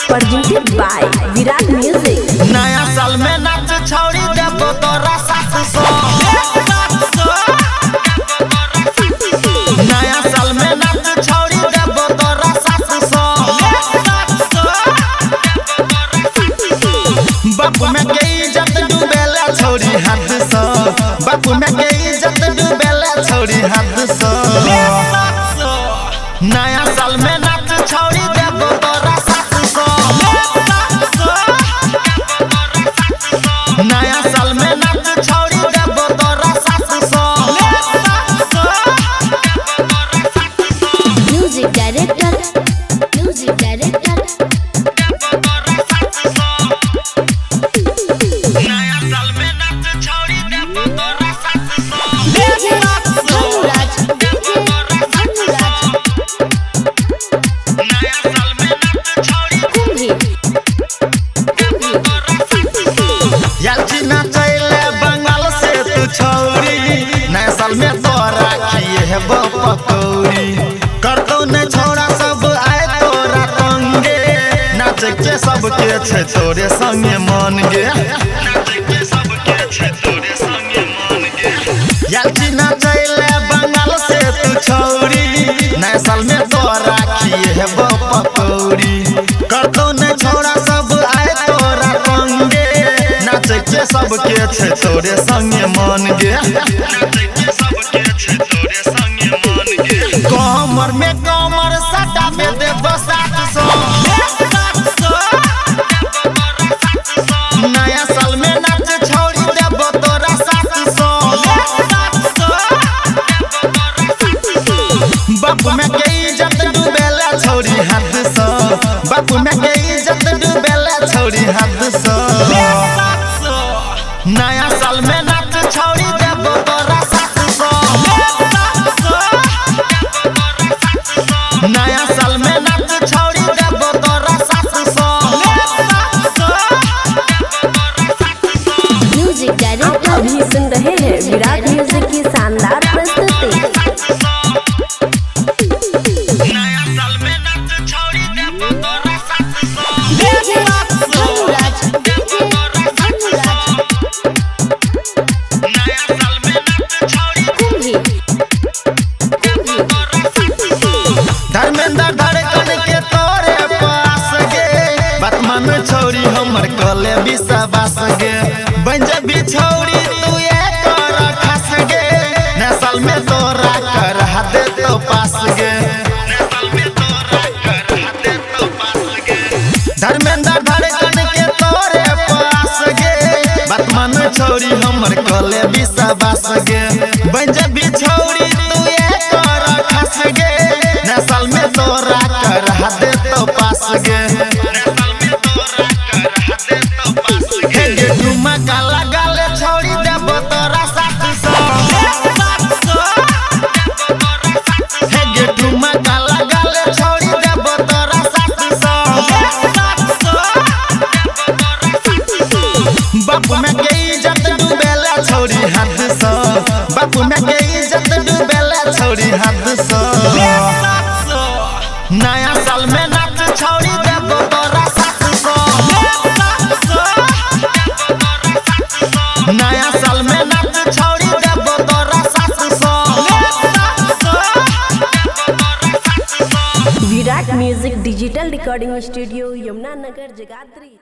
Presented by Virat Music। नया साल में नाच छौड़ी देबो तोरा 700। नया साल में नाच छौड़ी देबो तोरा 700। बापू में के इज्जत डूबेला छौड़ी हाथ से। बापू में के इज्जत डूबेला छौड़ी हाथ से। नया साल में नाच छौड़ी देबो तोरा 700। नया साल में नाच छौड़ी देबो तोरा 700। म्यूजिक डायरेक्टर नया साल में नाच छौड़ी देबो तोरा 700। धनुराज नया साल में नाच छौड़ी कुंभी याची नाचैले बंगाल से तू छौड़ी। नया साल में तोरा किए हेबो पकौड़ी। करतो ने छोड़ा सब आए तोरा संगे। नाच के सबके छे तोरे संगे मन गे। नाच के सबके छे तोरे संगे मन गे। याची नाचैले बंगाल से तू छौड़ी। नया साल में तोरा किए हेबो पकौड़ी। करतो ने छोड़ा सब आए तोरा संगे। नाच के सबके छे तोरे संगे मन गे। नाच के सबके छे तोरे संगे मन गे। कमर में कमर सटा में देबो 700। नया साल में नाच छौड़ी देबो तोरा 700। बापू में के इज्जत डूबेला छौड़ी हाथ से। बापू में के इज्जत डूबेला छौड़ी हाथ से। नया साल में नाच छौड़ी देबो तोरा 700। नया साल में नाच छौड़ी देबो तोरा 700। म्यूजिक डायरेक्टर अभी सुन रहे हैं विराट म्यूजिक की शानदार प्रस्तुति। नया साल में नाच छौड़ी देबो तोरा 700। धनुराज नया साल में नाच छौड़ी कुंभी धर्मेंद्र धड़कन के तोरे पास गे। बात मान छौड़ी हमर कले विश्वास गे। बन जबी छौड़ी तू एक खास गे। नया साल में तोरा कर दे तो पास गे। धर्मेंद्र धड़कन के तोरे पास गे। बात मान छौड़ी हमर कले विश्वास गे। बन जबी छौड़ी तू एक खास गे। नया साल में तोरा कर दे तो पास गे। हे गे ठुमका लगाले छौड़ी देबो तोरा 700। हे गे ठुमका लगाले छौड़ी देबो तोरा 700। बापू में के इज्जत डूबेला छौड़ी हाथ से। बापू में के इज्जत डूबेला छौड़ी हाथ से। नया साल में नाच छौड़ी देबो तोरा 700। नया साल में नाच छौड़ी देबो तोरा 700। Virat music digital recording studio Yamunanagar Jagadhri.